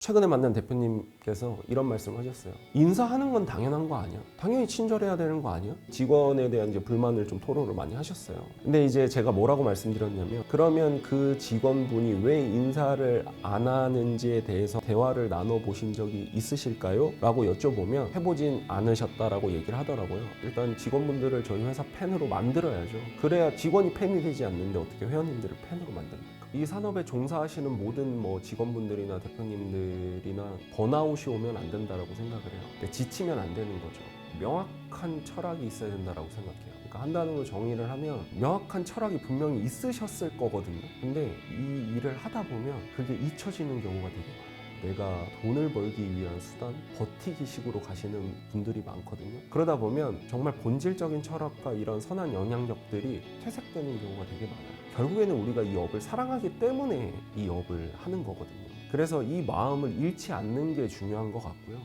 최근에 만난 대표님께서 이런 말씀을 하셨어요. 인사하는 건 당연한 거 아니야? 당연히 친절해야 되는 거 아니야? 직원에 대한 이제 불만을 좀 토로를 많이 하셨어요. 근데 이제 제가 뭐라고 말씀드렸냐면, 그러면 그 직원분이 왜 인사를 안 하는지에 대해서 대화를 나눠보신 적이 있으실까요? 라고 여쭤보면 해보진 않으셨다라고 얘기를 하더라고요. 일단 직원분들을 저희 회사 팬으로 만들어야죠. 그래야 직원이 팬이 되지 않는데 어떻게 회원님들을 팬으로 만듭니까? 이 산업에 종사하시는 모든 대표님들이나 대표님들이나 번아웃이 오면 안 된다라고 생각을 해요. 근데 지치면 안 되는 거죠. 명확한 철학이 있어야 된다라고 생각해요. 그러니까 한 단어로 정의를 하면 명확한 철학이 분명히 있으셨을 거거든요. 근데 이 일을 하다 보면 그게 잊혀지는 경우가 되게 많아요. 내가 돈을 벌기 위한 수단, 버티기 식으로 가시는 분들이 많거든요. 그러다 보면 정말 본질적인 철학과 이런 선한 영향력들이 퇴색되는 경우가 되게 많아요. 결국에는 우리가 이 업을 사랑하기 때문에 이 업을 하는 거거든요. 그래서 이 마음을 잃지 않는 게 중요한 것 같고요.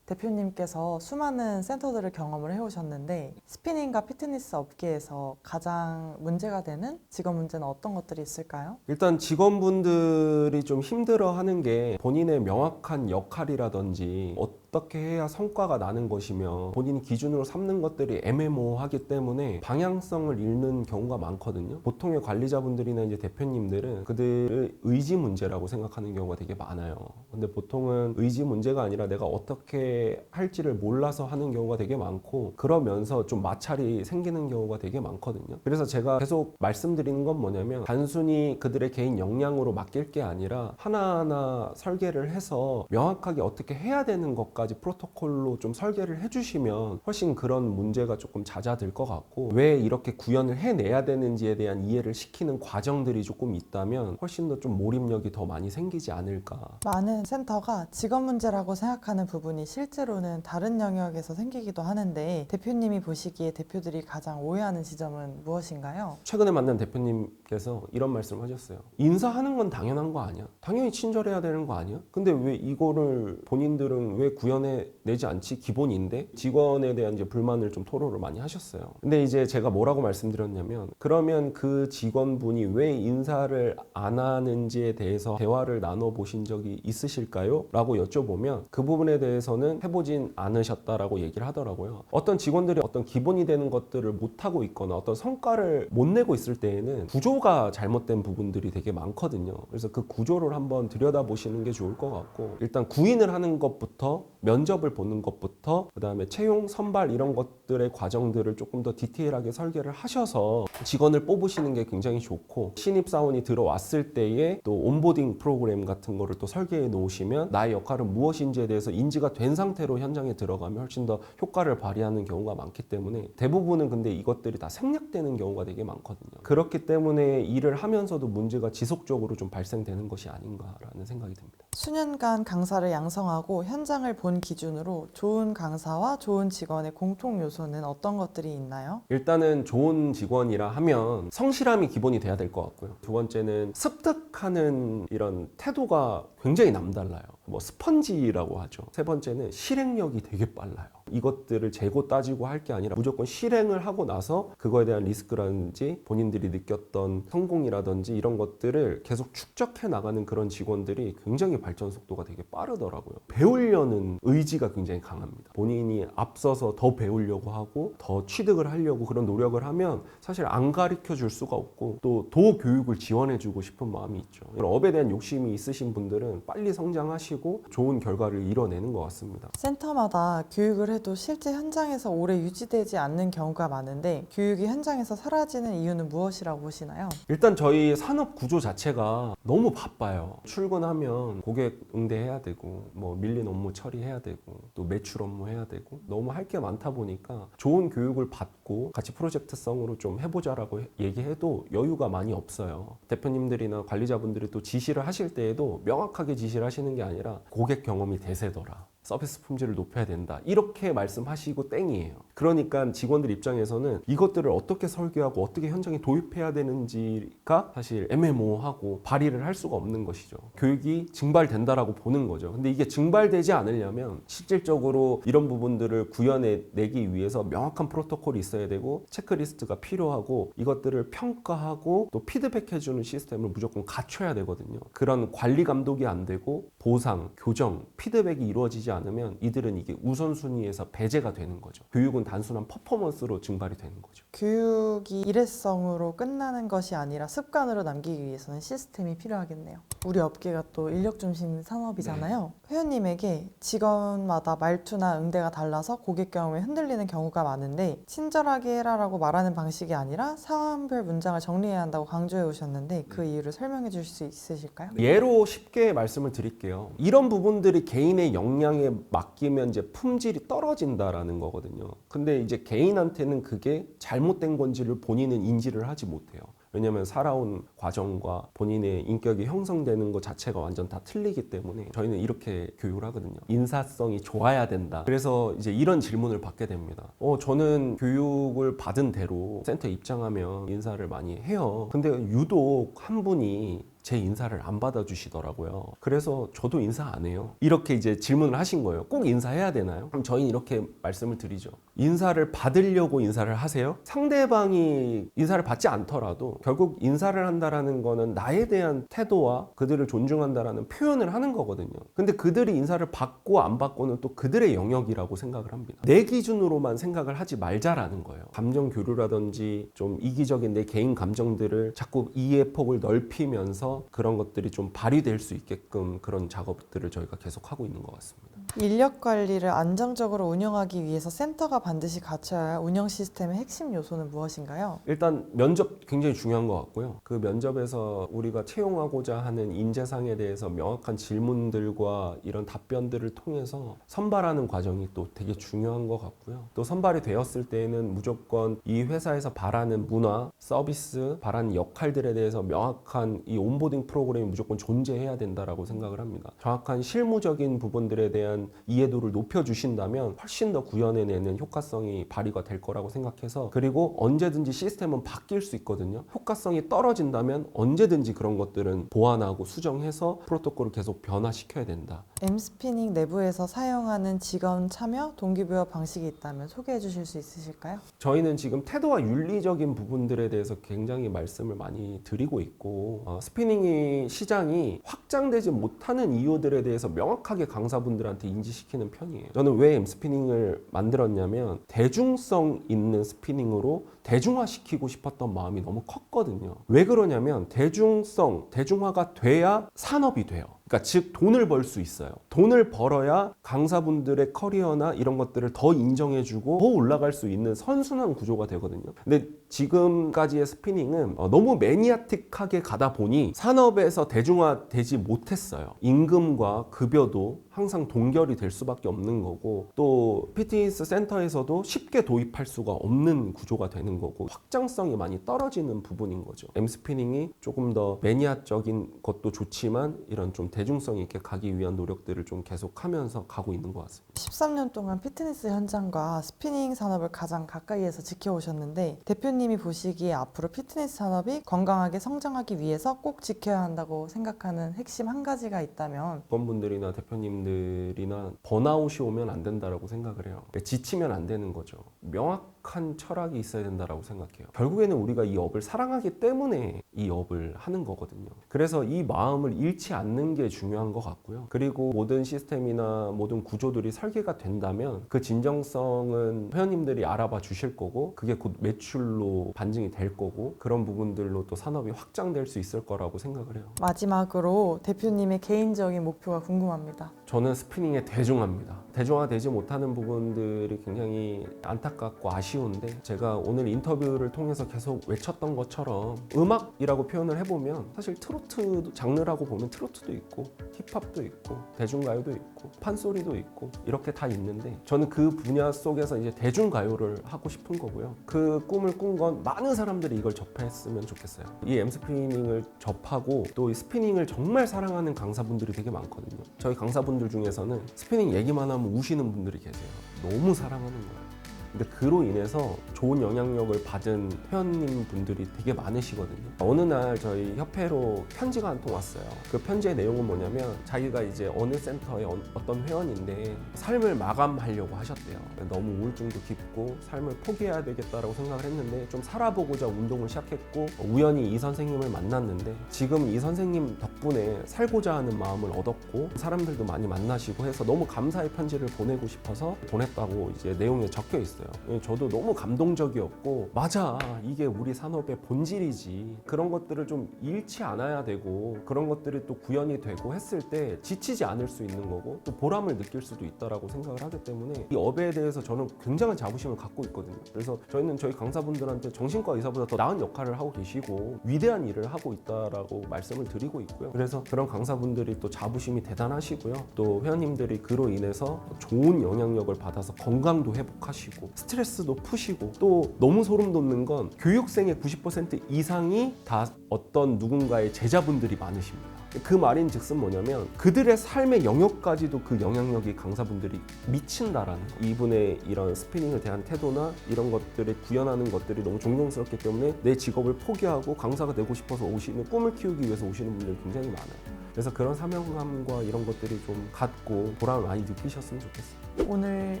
대표님께서 수많은 센터들을 경험을 해오셨는데 스피닝과 피트니스 업계에서 가장 문제가 되는 직업 문제는 어떤 것들이 있을까요? 일단 직원분들이 좀 힘들어하는 게 본인의 명확한 역할이라든지 어떻게 해야 성과가 나는 것이며 본인이 기준으로 삼는 것들이 애매모호하기 때문에 방향성을 잃는 경우가 많거든요. 보통의 관리자분들이나 이제 대표님들은 그들의 의지 문제라고 생각하는 경우가 되게 많아요. 근데 보통은 의지 문제가 아니라 내가 어떻게 할지를 몰라서 하는 경우가 되게 많고, 그러면서 좀 마찰이 생기는 경우가 되게 많거든요. 그래서 제가 계속 말씀드리는 건 뭐냐면, 단순히 그들의 개인 역량으로 맡길 게 아니라 하나하나 설계를 해서 명확하게 어떻게 해야 되는 것까지 프로토콜로 좀 설계를 해주시면 훨씬 그런 문제가 조금 잦아들 것 같고, 왜 이렇게 구현을 해내야 되는지에 대한 이해를 시키는 과정들이 조금 있다면 훨씬 더 좀 몰입력이 더 많이 생기지 않을까. 많은 센터가 직업 문제라고 생각하는 부분이 실제로는 다른 영역에서 생기기도 하는데 대표님이 보시기에 대표들이 가장 오해하는 지점은 무엇인가요? 최근에 만난 대표님께서 이런 말씀을 하셨어요. 인사하는 건 당연한 거 아니야? 당연히 친절해야 되는 거 아니야? 근데 왜 이거를 본인들은 왜 구현해 내지 않지? 기본인데? 직원에 대한 이제 불만을 좀 토로를 많이 하셨어요. 근데 이제 제가 뭐라고 말씀드렸냐면, 그러면 그 직원분이 왜 인사를 안 하는지에 대해서 대화를 나눠보신 적이 있으실까요? 라고 여쭤보면 그 부분에 대해서는 해보진 않으셨다라고 얘기를 하더라고요. 어떤 직원들이 어떤 기본이 되는 것들을 못하고 있거나 어떤 성과를 못 내고 있을 때에는 구조가 잘못된 부분들이 되게 많거든요. 그래서 그 구조를 한번 들여다보시는 게 좋을 것 같고, 일단 구인을 하는 것부터, 면접을 보는 것부터, 그 다음에 채용, 선발 이런 것들의 과정들을 조금 더 디테일하게 설계를 하셔서 직원을 뽑으시는 게 굉장히 좋고, 신입사원이 들어왔을 때에 또 온보딩 프로그램 같은 거를 또 설계해 놓으시면 나의 역할은 무엇인지에 대해서 인지가 된 상태로 현장에 들어가면 훨씬 더 효과를 발휘하는 경우가 많기 때문에, 대부분은 근데 이것들이 다 생략되는 경우가 되게 많거든요. 그렇기 때문에 일을 하면서도 문제가 지속적으로 좀 발생되는 것이 아닌가라는 생각이 듭니다. 수년간 강사를 양성하고 현장을 본 기준으로 좋은 강사와 좋은 직원의 공통 요소는 어떤 것들이 있나요? 일단은 좋은 직원이라 하면 성실함이 기본이 돼야 될 것 같고요. 두 번째는 습득하는 이런 태도가 굉장히 남달라요. 스펀지라고 하죠. 세 번째는 실행력이 되게 빨라요. 이것들을 재고 따지고 할 게 아니라 무조건 실행을 하고 나서 그거에 대한 리스크라든지 본인들이 느꼈던 성공이라든지 이런 것들을 계속 축적해 나가는 그런 직원들이 굉장히 발전 속도가 되게 빠르더라고요. 배우려는 의지가 굉장히 강합니다. 본인이 앞서서 더 배우려고 하고 더 취득을 하려고 그런 노력을 하면 사실 안 가르쳐 줄 수가 없고, 또 도교육을 지원해 주고 싶은 마음이 있죠. 업에 대한 욕심이 있으신 분들은 빨리 성장하시고 좋은 결과를 이뤄내는 것 같습니다. 센터마다 교육을 해도 실제 현장에서 오래 유지되지 않는 경우가 많은데 교육이 현장에서 사라지는 이유는 무엇이라고 보시나요? 일단 저희 산업 구조 자체가 너무 바빠요. 출근하면 고객 응대해야 되고, 밀린 업무 처리해야 되고, 또 매출 업무 해야 되고, 너무 할 게 많다 보니까 좋은 교육을 받고 같이 프로젝트성으로 좀 해보자라고 얘기해도 여유가 많이 없어요. 대표님들이나 관리자분들이 또 지시를 하실 때에도 명확하게 지시를 하시는 게 아니라 고객 경험이 대세더라, 서비스 품질을 높여야 된다. 이렇게 말씀하시고 땡이에요. 그러니까 직원들 입장에서는 이것들을 어떻게 설계하고 어떻게 현장에 도입해야 되는지가 사실 애매모호하고 발의를 할 수가 없는 것이죠. 교육이 증발된다라고 보는 거죠. 근데 이게 증발되지 않으려면 실질적으로 이런 부분들을 구현해내기 위해서 명확한 프로토콜이 있어야 되고 체크리스트가 필요하고 이것들을 평가하고 또 피드백해주는 시스템을 무조건 갖춰야 되거든요. 그런 관리 감독이 안 되고 보상, 교정, 피드백이 이루어지지 않으면 이들은 이게 우선순위에서 배제가 되는 거죠. 교육은 단순한 퍼포먼스로 증발이 되는 거죠. 교육이 일회성으로 끝나는 것이 아니라 습관으로 남기기 위해서는 시스템이 필요하겠네요. 우리 업계가 또 인력 중심 산업이잖아요. 회원님에게 직원마다 말투나 응대가 달라서 고객 경험에 흔들리는 경우가 많은데 친절하게 해라라고 말하는 방식이 아니라 상황별 문장을 정리해야 한다고 강조해 오셨는데 그 이유를 설명해 주실 수 있으실까요? 예로 쉽게 말씀을 드릴게요. 이런 부분들이 개인의 역량에 맡기면 이제 품질이 떨어진다라는 거거든요. 근데 이제 개인한테는 그게 잘못된 건지를 본인은 인지를 하지 못해요. 왜냐하면 살아온 과정과 본인의 인격이 형성되는 것 자체가 완전 다 틀리기 때문에 저희는 이렇게 교육을 하거든요. 인사성이 좋아야 된다. 그래서 이제 이런 질문을 받게 됩니다. 저는 교육을 받은 대로 센터에 입장하면 인사를 많이 해요. 근데 유독 한 분이 제 인사를 안 받아주시더라고요. 그래서 저도 인사 안 해요. 이렇게 이제 질문을 하신 거예요. 꼭 인사해야 되나요? 그럼 저희는 이렇게 말씀을 드리죠. 인사를 받으려고 인사를 하세요? 상대방이 인사를 받지 않더라도 결국 인사를 한다라는 거는 나에 대한 태도와 그들을 존중한다라는 표현을 하는 거거든요. 근데 그들이 인사를 받고 안 받고는 또 그들의 영역이라고 생각을 합니다. 내 기준으로만 생각을 하지 말자라는 거예요. 감정 교류라든지 좀 이기적인 내 개인 감정들을 자꾸 이해 폭을 넓히면서 그런 것들이 좀 발휘될 수 있게끔 그런 작업들을 저희가 계속 하고 있는 것 같습니다. 인력 관리를 안정적으로 운영하기 위해서 센터가 반드시 갖춰야 할 운영 시스템의 핵심 요소는 무엇인가요? 일단 면접 굉장히 중요한 것 같고요. 그 면접에서 우리가 채용하고자 하는 인재상에 대해서 명확한 질문들과 이런 답변들을 통해서 선발하는 과정이 또 되게 중요한 것 같고요. 또 선발이 되었을 때에는 무조건 이 회사에서 바라는 문화, 서비스, 바라는 역할들에 대해서 명확한 이 온보딩 프로그램이 무조건 존재해야 된다라고 생각을 합니다. 정확한 실무적인 부분들에 대한 이해도를 높여주신다면 훨씬 더 구현해내는 효과성이 발휘가 될 거라고 생각해서, 그리고 언제든지 시스템은 바뀔 수 있거든요. 효과성이 떨어진다면 언제든지 그런 것들은 보완하고 수정해서 프로토콜을 계속 변화시켜야 된다. 엠스피닝 내부에서 사용하는 직원 참여 동기부여 방식이 있다면 소개해 주실 수 있으실까요? 저희는 지금 태도와 윤리적인 부분들에 대해서 굉장히 말씀을 많이 드리고 있고, 스피닝이 시장이 확장되지 못하는 이유들에 대해서 명확하게 강사분들한테 인지시키는 편이에요. 저는 왜 엠스피닝을 만들었냐면 대중성 있는 스피닝으로 대중화시키고 싶었던 마음이 너무 컸거든요. 왜 그러냐면 대중화가 돼야 산업이 돼요. 그러니까 즉 돈을 벌 수 있어요. 돈을 벌어야 강사분들의 커리어나 이런 것들을 더 인정해주고 더 올라갈 수 있는 선순환 구조가 되거든요. 근데 지금까지의 스피닝은 너무 매니아틱하게 가다 보니 산업에서 대중화되지 못했어요. 임금과 급여도 항상 동결이 될 수밖에 없는 거고, 또 피트니스 센터에서도 쉽게 도입할 수가 없는 구조가 되는 거고, 확장성이 많이 떨어지는 부분인 거죠. 엠스피닝이 조금 더 매니아적인 것도 좋지만 이런 좀 대중성 있게 가기 위한 노력들을 좀 계속하면서 가고 있는 것 같습니다. 13년 동안 피트니스 현장과 스피닝 산업을 가장 가까이에서 지켜오셨는데 대표님이 보시기에 앞으로 피트니스 산업이 건강하게 성장하기 위해서 꼭 지켜야 한다고 생각하는 핵심 한 가지가 있다면? 직원분들이나 대표님들이나 번아웃이 오면 안 된다라고 생각을 해요. 그러니까 지치면 안 되는 거죠. 명확한 철학이 있어야 된다라고 생각해요. 결국에는 우리가 이 업을 사랑하기 때문에 이 업을 하는 거거든요. 그래서 이 마음을 잃지 않는 게 중요한 것 같고요. 그리고 모든 시스템이나 모든 구조들이 설계가 된다면 그 진정성은 회원님들이 알아봐 주실 거고, 그게 곧 매출로 반증이 될 거고, 그런 부분들로 또 산업이 확장될 수 있을 거라고 생각을 해요. 마지막으로 대표님의 개인적인 목표가 궁금합니다. 저는 스피닝에 대중화입니다. 대중화되지 못하는 부분들이 굉장히 안타깝고 아쉬운데, 제가 오늘 인터뷰를 통해서 계속 외쳤던 것처럼 음악이라고 표현을 해보면 사실 트로트 장르라고 보면 트로트도 있고 힙합도 있고 대중가요도 있고 판소리도 있고 이렇게 다 있는데, 저는 그 분야 속에서 이제 대중가요를 하고 싶은 거고요. 그 꿈을 꾼 건 많은 사람들이 이걸 접했으면 좋겠어요. 이 엠스피닝을 접하고 또 이 스피닝을 정말 사랑하는 강사분들이 되게 많거든요. 저희 강사분들 분들 중에서는 스피닝 얘기만 하면 우시는 분들이 계세요. 너무 사랑하는 거예요. 근데 그로 인해서 좋은 영향력을 받은 회원님 분들이 되게 많으시거든요. 어느 날 저희 협회로 편지가 한 통 왔어요. 그 편지의 내용은 뭐냐면 자기가 이제 어느 센터의 어떤 회원인데 삶을 마감하려고 하셨대요. 너무 우울증도 깊고 삶을 포기해야 되겠다라고 생각을 했는데 좀 살아보고자 운동을 시작했고 우연히 이 선생님을 만났는데 지금 이 선생님 덕분에 살고자 하는 마음을 얻었고 사람들도 많이 만나시고 해서 너무 감사의 편지를 보내고 싶어서 보냈다고 이제 내용에 적혀 있어요. 저도 너무 감동적이었고 맞아, 이게 우리 산업의 본질이지. 그런 것들을 좀 잃지 않아야 되고 그런 것들이 또 구현이 되고 했을 때 지치지 않을 수 있는 거고 또 보람을 느낄 수도 있다라고 생각을 하기 때문에 이 업에 대해서 저는 굉장한 자부심을 갖고 있거든요. 그래서 저희는 저희 강사분들한테 정신과 의사보다 더 나은 역할을 하고 계시고 위대한 일을 하고 있다라고 말씀을 드리고 있고요. 그래서 그런 강사분들이 또 자부심이 대단하시고요. 또 회원님들이 그로 인해서 좋은 영향력을 받아서 건강도 회복하시고 스트레스도 푸시고 또 너무 소름 돋는 건 교육생의 90% 이상이 다 어떤 누군가의 제자분들이 많으십니다. 그 말인 즉슨 뭐냐면 그들의 삶의 영역까지도 그 영향력이 강사분들이 미친다라는 거. 이분의 이런 스피닝에 대한 태도나 이런 것들을 구현하는 것들이 너무 존경스럽기 때문에 내 직업을 포기하고 강사가 되고 싶어서 오시는, 꿈을 키우기 위해서 오시는 분들이 굉장히 많아요. 그래서 그런 사명감과 이런 것들이 좀 갖고 보람을 많이 느끼셨으면 좋겠어요. 오늘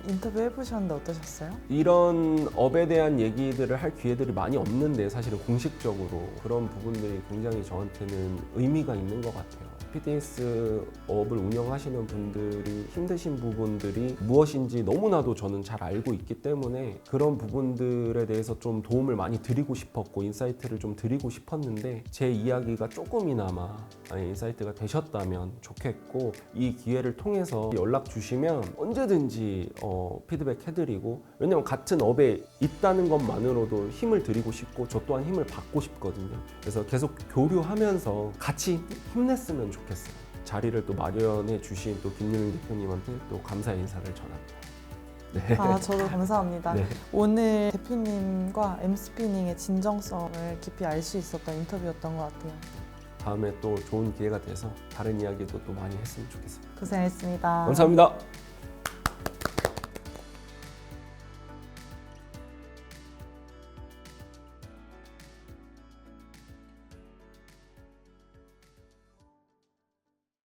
인터뷰 해보셨는데 어떠셨어요? 이런 업에 대한 얘기들을 할 기회들이 많이 없는데 사실은 공식적으로 그런 부분들이 굉장히 저한테는 의미가 있는 것 같아요. 피트니스 업을 운영하시는 분들이 힘드신 부분들이 무엇인지 너무나도 저는 잘 알고 있기 때문에 그런 부분들에 대해서 좀 도움을 많이 드리고 싶었고 인사이트를 좀 드리고 싶었는데 제 이야기가 조금이나마 인사이트가 되셨다면 좋겠고 이 기회를 통해서 연락 주시면 언제든지 피드백 해드리고 왜냐면 같은 업에 있다는 것만으로도 힘을 드리고 싶고 저 또한 힘을 받고 싶거든요. 그래서 계속 교류하면서 같이 힘냈으면 좋겠어요. 자리를 또 마련해 주신 또 김유민 대표님한테 또 감사의 인사를 전합니다. 네. 저도 감사합니다. 네. 오늘 대표님과 엠스피닝의 진정성을 깊이 알 수 있었던 인터뷰였던 것 같아요. 다음에 또 좋은 기회가 돼서 다른 이야기도 또 많이 했으면 좋겠어요. 고생했습니다. 감사합니다.